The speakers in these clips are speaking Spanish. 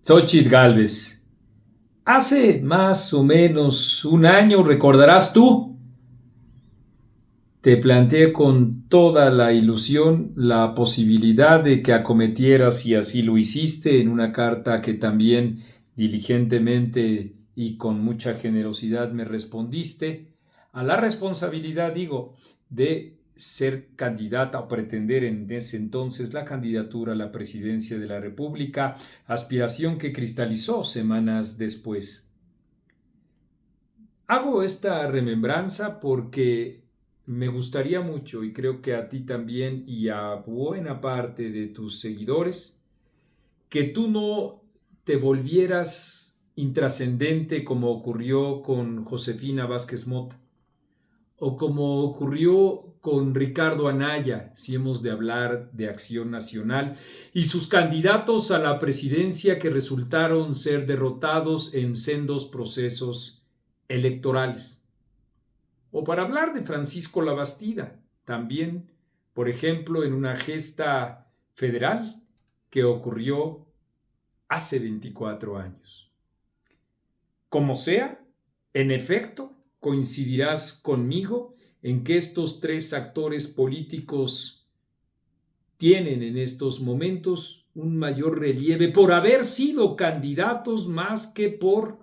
Xóchitl Gálvez. Hace más o menos un año, recordarás tú, te planteé con toda la ilusión la posibilidad de que acometieras, y así lo hiciste, en una carta que también diligentemente y con mucha generosidad me respondiste, a la responsabilidad, digo, de ser candidata o pretender en ese entonces la candidatura a la presidencia de la República, aspiración que cristalizó semanas después. Hago esta remembranza porque me gustaría mucho, y creo que a ti también y a buena parte de tus seguidores, que tú no te volvieras intrascendente como ocurrió con Josefina Vázquez Mota o como ocurrió con Ricardo Anaya, si hemos de hablar de Acción Nacional, y sus candidatos a la presidencia que resultaron ser derrotados en sendos procesos electorales. O para hablar de Francisco Labastida, también, por ejemplo, en una gesta federal que ocurrió hace 24 años. Como sea, en efecto, coincidirás conmigo en que estos tres actores políticos tienen en estos momentos un mayor relieve por haber sido candidatos más que por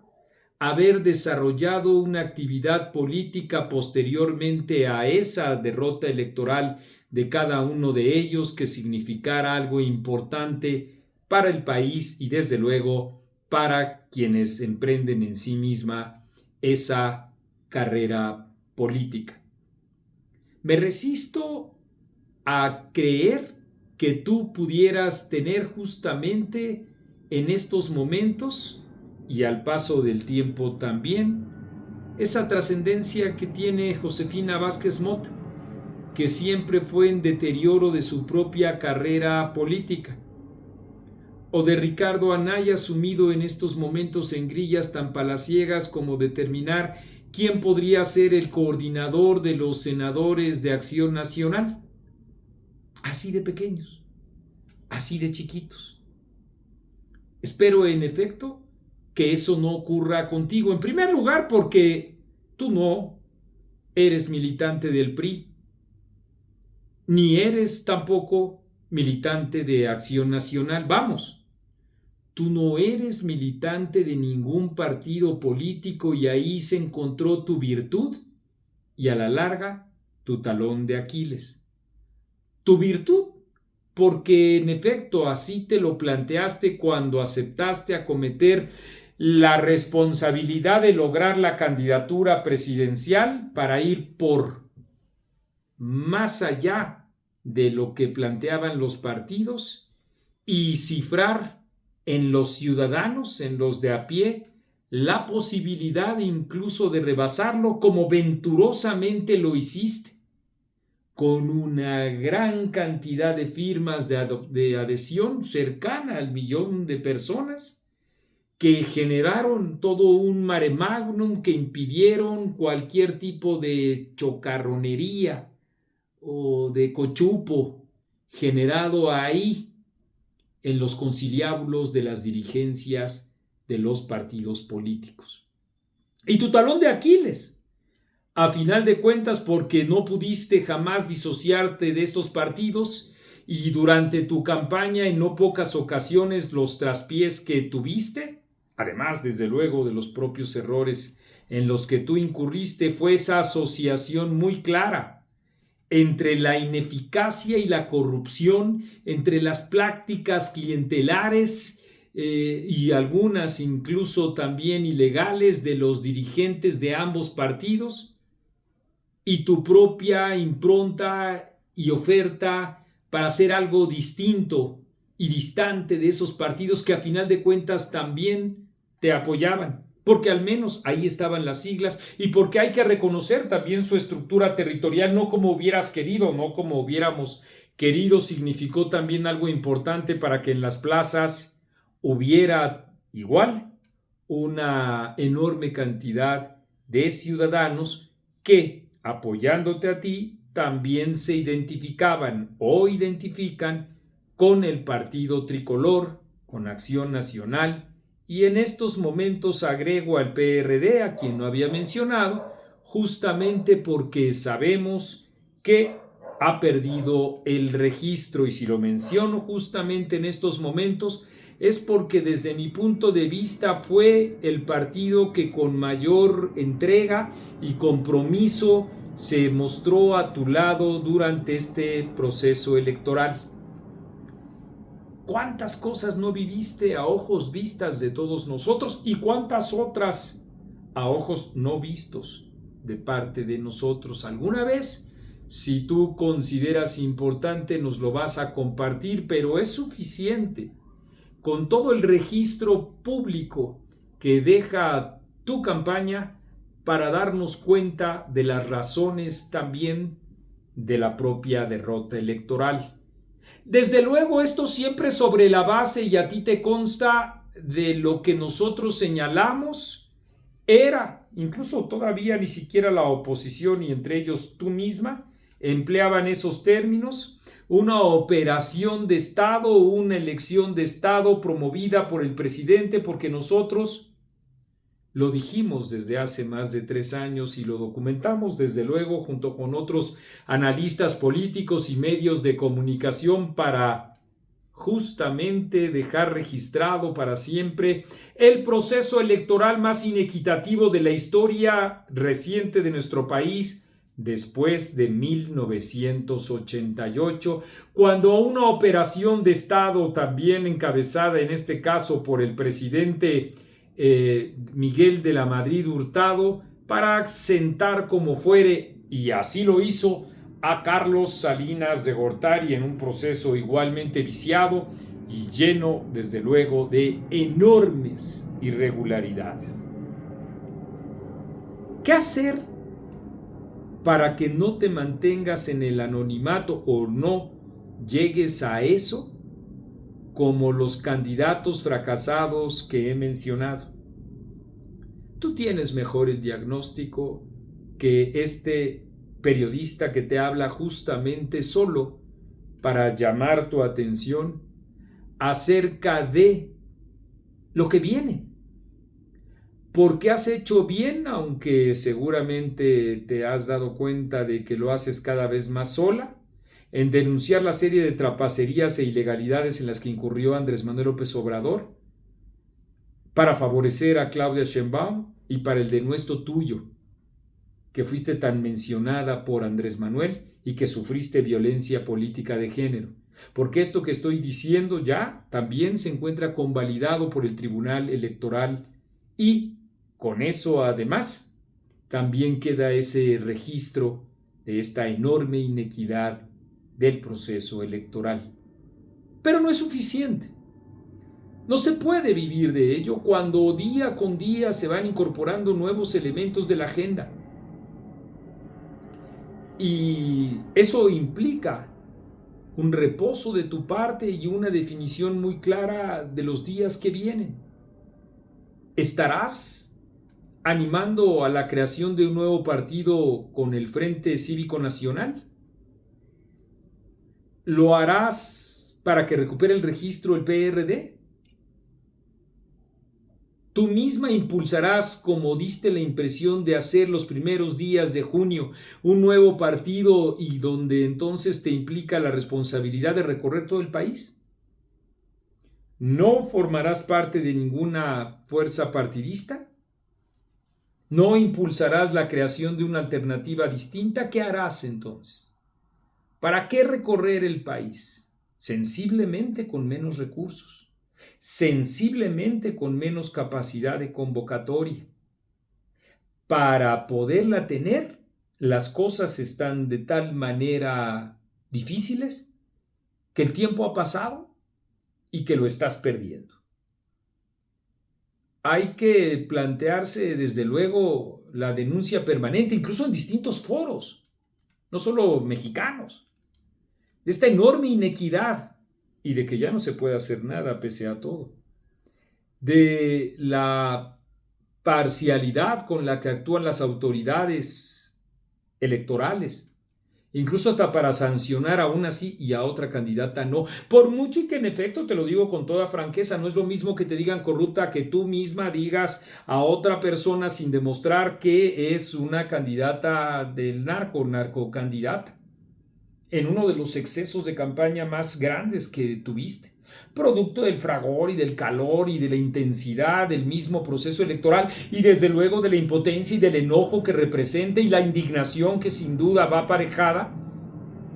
haber desarrollado una actividad política posteriormente a esa derrota electoral de cada uno de ellos que significara algo importante para el país y desde luego para quienes emprenden en sí misma esa carrera política. Me resisto a creer que tú pudieras tener justamente en estos momentos y al paso del tiempo también esa trascendencia que tiene Josefina Vázquez Mota, que siempre fue en deterioro de su propia carrera política, o de Ricardo Anaya, sumido en estos momentos en grillas tan palaciegas como determinar quién podría ser el coordinador de los senadores de Acción Nacional. Así de pequeños, así de chiquitos. Espero, en efecto, que eso no ocurra contigo. En primer lugar, porque tú no eres militante del PRI, ni eres tampoco militante de Acción Nacional. Vamos, tú no eres militante de ningún partido político y ahí se encontró tu virtud y a la larga tu talón de Aquiles. Tu virtud, porque en efecto así te lo planteaste cuando aceptaste acometer la responsabilidad de lograr la candidatura presidencial para ir por más allá de lo que planteaban los partidos y cifrar en los ciudadanos, en los de a pie, la posibilidad incluso de rebasarlo como venturosamente lo hiciste, con una gran cantidad de firmas de adhesión cercana al 1 millón de personas que generaron todo un mare magnum que impidieron cualquier tipo de chocarronería o de cochupo generado ahí en los conciliábulos de las dirigencias de los partidos políticos. Y tu talón de Aquiles, a final de cuentas, porque no pudiste jamás disociarte de estos partidos y durante tu campaña en no pocas ocasiones los traspiés que tuviste, además desde luego de los propios errores en los que tú incurriste, fue esa asociación muy clara entre la ineficacia y la corrupción, entre las prácticas clientelares y algunas incluso también ilegales de los dirigentes de ambos partidos, y tu propia impronta y oferta para hacer algo distinto y distante de esos partidos que a final de cuentas también te apoyaban, porque al menos ahí estaban las siglas y porque hay que reconocer también su estructura territorial, no como hubieras querido, no como hubiéramos querido, significó también algo importante para que en las plazas hubiera igual una enorme cantidad de ciudadanos que, apoyándote a ti, también se identificaban o identifican con el partido tricolor con Acción Nacional, y en estos momentos agrego al PRD, a quien no había mencionado, justamente porque sabemos que ha perdido el registro, y si lo menciono justamente en estos momentos es porque desde mi punto de vista fue el partido que con mayor entrega y compromiso se mostró a tu lado durante este proceso electoral. ¿Cuántas cosas no viviste a ojos vistas de todos nosotros y cuántas otras a ojos no vistos de parte de nosotros? ¿Alguna vez? Si tú consideras importante, nos lo vas a compartir, pero es suficiente con todo el registro público que deja tu campaña para darnos cuenta de las razones también de la propia derrota electoral. Desde luego, esto siempre sobre la base, y a ti te consta, de lo que nosotros señalamos era, incluso todavía ni siquiera la oposición y entre ellos tú misma, empleaban esos términos, una operación de Estado, una elección de Estado promovida por el presidente, porque nosotros lo dijimos desde hace más de 3 años y lo documentamos desde luego junto con otros analistas políticos y medios de comunicación para justamente dejar registrado para siempre el proceso electoral más inequitativo de la historia reciente de nuestro país después de 1988, cuando una operación de Estado también encabezada en este caso por el presidente Miguel de la Madrid Hurtado, para sentar como fuere, y así lo hizo, a Carlos Salinas de Gortari en un proceso igualmente viciado y lleno, desde luego, de enormes irregularidades. ¿Qué hacer para que no te mantengas en el anonimato o no llegues a eso, como los candidatos fracasados que he mencionado? Tú tienes mejor el diagnóstico que este periodista que te habla justamente solo para llamar tu atención acerca de lo que viene. Porque has hecho bien, aunque seguramente te has dado cuenta de que lo haces cada vez más sola, en denunciar la serie de trapacerías e ilegalidades en las que incurrió Andrés Manuel López Obrador para favorecer a Claudia Sheinbaum y para el denuesto tuyo, que fuiste tan mencionada por Andrés Manuel y que sufriste violencia política de género. Porque esto que estoy diciendo ya también se encuentra convalidado por el Tribunal Electoral y con eso además también queda ese registro de esta enorme inequidad del proceso electoral. Pero no es suficiente. No se puede vivir de ello cuando día con día se van incorporando nuevos elementos de la agenda. Y eso implica un reposo de tu parte y una definición muy clara de los días que vienen. ¿Estarás animando a la creación de un nuevo partido con el Frente Cívico Nacional? ¿Lo harás para que recupere el registro el PRD? Tú misma impulsarás, como diste la impresión de hacer los primeros días de junio, un nuevo partido y donde entonces te implica la responsabilidad de recorrer todo el país. ¿No formarás parte de ninguna fuerza partidista? ¿No impulsarás la creación de una alternativa distinta? ¿Qué harás entonces? ¿Para qué recorrer el país? Sensiblemente con menos recursos, sensiblemente con menos capacidad de convocatoria. Para poderla tener, las cosas están de tal manera difíciles que el tiempo ha pasado y que lo estás perdiendo. Hay que plantearse desde luego la denuncia permanente, incluso en distintos foros, no solo mexicanos, de esta enorme inequidad y de que ya no se puede hacer nada pese a todo, de la parcialidad con la que actúan las autoridades electorales incluso hasta para sancionar a una sí y a otra candidata no. Por mucho y que en efecto, te lo digo con toda franqueza, no es lo mismo que te digan corrupta que tú misma digas a otra persona sin demostrar que es una candidata del narcocandidata, en uno de los excesos de campaña más grandes que tuviste, producto del fragor y del calor y de la intensidad del mismo proceso electoral y desde luego de la impotencia y del enojo que representa y la indignación que sin duda va aparejada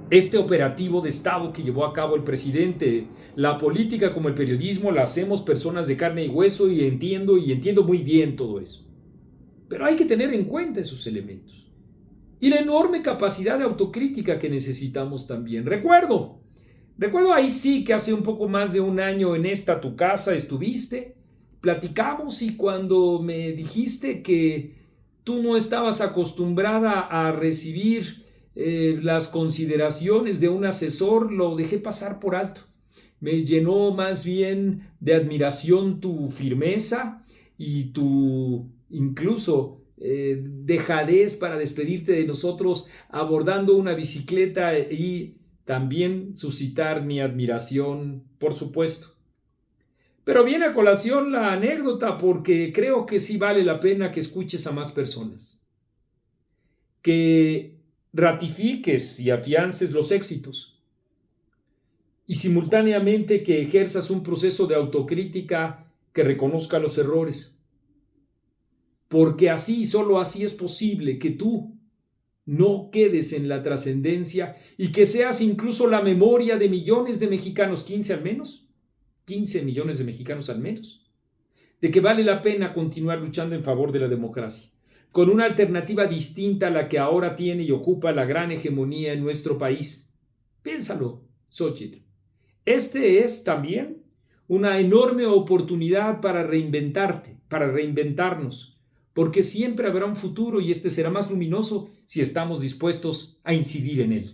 este operativo de Estado que llevó a cabo el presidente. La política como el periodismo la hacemos personas de carne y hueso y entiendo muy bien todo eso. Pero hay que tener en cuenta esos elementos. Y la enorme capacidad de autocrítica que necesitamos también. Recuerdo ahí sí que hace un poco más de un año en esta tu casa estuviste, platicamos y cuando me dijiste que tú no estabas acostumbrada a recibir las consideraciones de un asesor, lo dejé pasar por alto. Me llenó más bien de admiración tu firmeza y tu incluso dejadez para despedirte de nosotros abordando una bicicleta y también suscitar mi admiración, por supuesto. Pero viene a colación la anécdota porque creo que sí vale la pena que escuches a más personas, que ratifiques y afiances los éxitos y simultáneamente que ejerzas un proceso de autocrítica que reconozca los errores. Porque así, solo así es posible que tú no quedes en la trascendencia y que seas incluso la memoria de millones de mexicanos, 15 al menos, 15 millones de mexicanos al menos, de que vale la pena continuar luchando en favor de la democracia, con una alternativa distinta a la que ahora tiene y ocupa la gran hegemonía en nuestro país. Piénsalo, Xóchitl. Este es también una enorme oportunidad para reinventarte, para reinventarnos, porque siempre habrá un futuro y este será más luminoso si estamos dispuestos a incidir en él.